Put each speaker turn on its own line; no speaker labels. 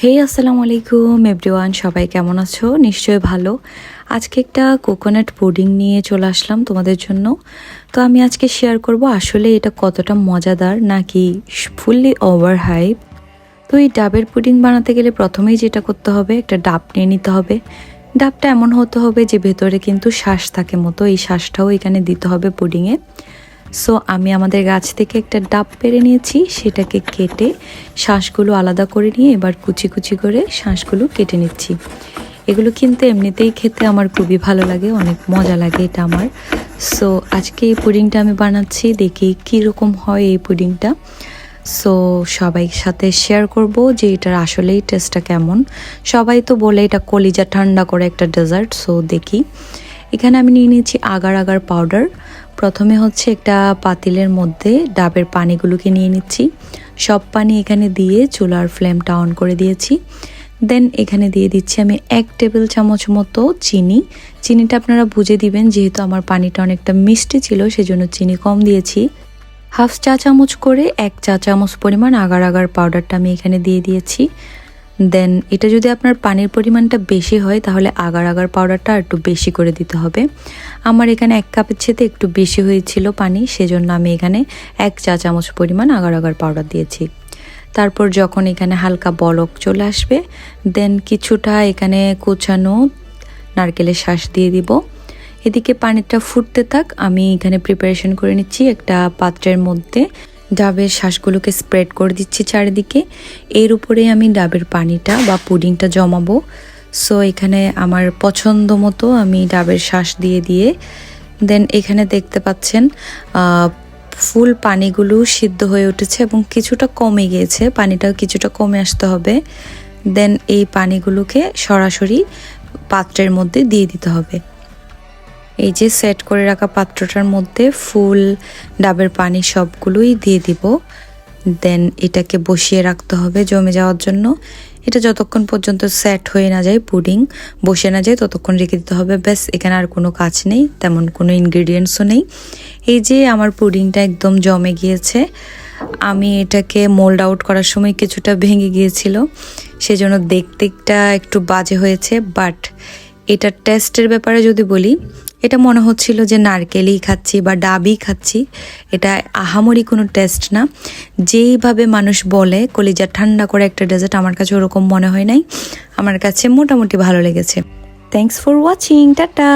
আসসালামু আলাইকুম এভরিওয়ান, সবাই কেমন আছো? নিশ্চয়ই ভালো। আজকে একটা কোকোনাট পুডিং নিয়ে চলে আসলাম তোমাদের জন্য। তো আমি আজকে শেয়ার করব আসলে এটা কতটা মজাদার নাকি ফুললি ওভার হাইপ। তো এই ডাবের পুডিং বানাতে গেলে প্রথমেই যেটা করতে হবে, একটা ডাব নিয়ে নিতে হবে। ডাবটা এমন হতে হবে যে ভেতরে কিন্তু শ্বাস থাকে মতো, এই শ্বাসটাও এখানে দিতে হবে পুডিংয়ে। সো আমি আমাদের গাছ থেকে একটা ডাব পেরে নিয়েছি, সেটাকে কেটে শাঁসগুলো আলাদা করে নিয়ে এবার কুচি কুচি করে শাঁসগুলো কেটে নিচ্ছি। এগুলো কিন্তু এমনিতেই খেতে আমার খুবই ভালো লাগে, অনেক মজা লাগে এটা আমার। সো আজকে এই পুডিংটা আমি বানাচ্ছি, দেখি কীরকম হয় এই পুডিংটা। সো সবাই সাথে শেয়ার করব যে এটার আসলেই টেস্টটা কেমন। সবাই তো বলে এটা কলিজা ঠান্ডা করে একটা ডেজার্ট। সো দেখি, এখানে আমি নিয়ে নিয়েছি আগার আগার পাউডার। প্রথমে হচ্ছে একটা পাতিলের মধ্যে ডাবের পানিগুলোকে নিয়ে নিচ্ছি। সব পানি এখানে দিয়ে চুলার ফ্লেমটা অন করে দিয়েছি। দেন এখানে দিয়ে দিচ্ছি আমি 1 টেবিল চামচ মতো চিনি। চিনিটা আপনারা বুঝে দিবেন, যেহেতু আমার পানিটা অনেকটা মিষ্টি ছিল সেজন্য চিনি কম দিয়েছি। হাফ চা চামচ করে 1 চা চামচ পরিমাণ আগার আগার পাউডারটা আমি এখানে দিয়ে দিয়েছি। দেন এটা যদি আপনার পানির পরিমাণটা বেশি হয় তাহলে আগার আগার পাউডারটা একটু বেশি করে দিতে হবে। আমার এখানে 1 কাপের চেয়ে একটু বেশি হয়েছিল পানি, সেজন্য আমি এখানে 1 চা চামচ পরিমাণ আগার আগার পাউডার দিয়েছি। তারপর যখন এখানে হালকা বলক চলে আসবে, দেন কিছুটা এখানে কুচানো নারকেলের শাঁস দিয়ে দিব। এদিকে পানিটা ফুটতে থাক, আমি এখানে প্রিপারেশন করে নিচ্ছি। একটা পাত্রের মধ্যে ডাবের শাঁসগুলোকে স্প্রেড করে দিচ্ছি চারিদিকে। এর উপরে আমি ডাবের পানিটা বা পুডিংটা জমাবো। সো এখানে আমার পছন্দ মতো আমি ডাবের শাঁস দিয়ে দেন এখানে দেখতে পাচ্ছেন ফুল পানিগুলো সিদ্ধ হয়ে উঠেছে এবং কিছুটা কমে গিয়েছে, পানিটাও কিছুটা কমে আসতে হবে। দেন এই পানিগুলোকে সরাসরি পাত্রের মধ্যে দিয়ে দিতে হবে। এই যে সেট করে রাখা পাত্রটার মধ্যে ফুল ডাবের পানি সবগুলোই দিয়ে দিব। দেন এটাকে বসিয়ে রাখতে হবে জমে যাওয়ার জন্য। এটা যতক্ষণ পর্যন্ত সেট হয়ে না যায়, পুডিং বসে না যায়, ততক্ষণ রেখে দিতে হবে। ব্যাস, এখানে আর কোনো কাজ নেই, তেমন কোনো ইনগ্রিডিয়েন্টসও নেই। এই যে আমার পুডিংটা একদম জমে গিয়েছে। আমি এটাকে মোল্ড আউট করার সময় কিছুটা ভেঙে গিয়েছিল, সেজন্য দেখতে একটু বাজে হয়েছে। বাট এটার টেস্টের ব্যাপারে যদি বলি, এটা মনে হচ্ছিল যে নারকেলই খাচ্ছি বা ডাবই খাচ্ছি। এটা আহামরি কোনো টেস্ট না। যেইভাবে মানুষ বলে কলিজা ঠান্ডা করে একটা ডেজার্ট, আমার কাছে ওরকম মনে হয় নাই। আমার কাছে মোটামুটি ভালো লেগেছে। Thanks for watching, tata.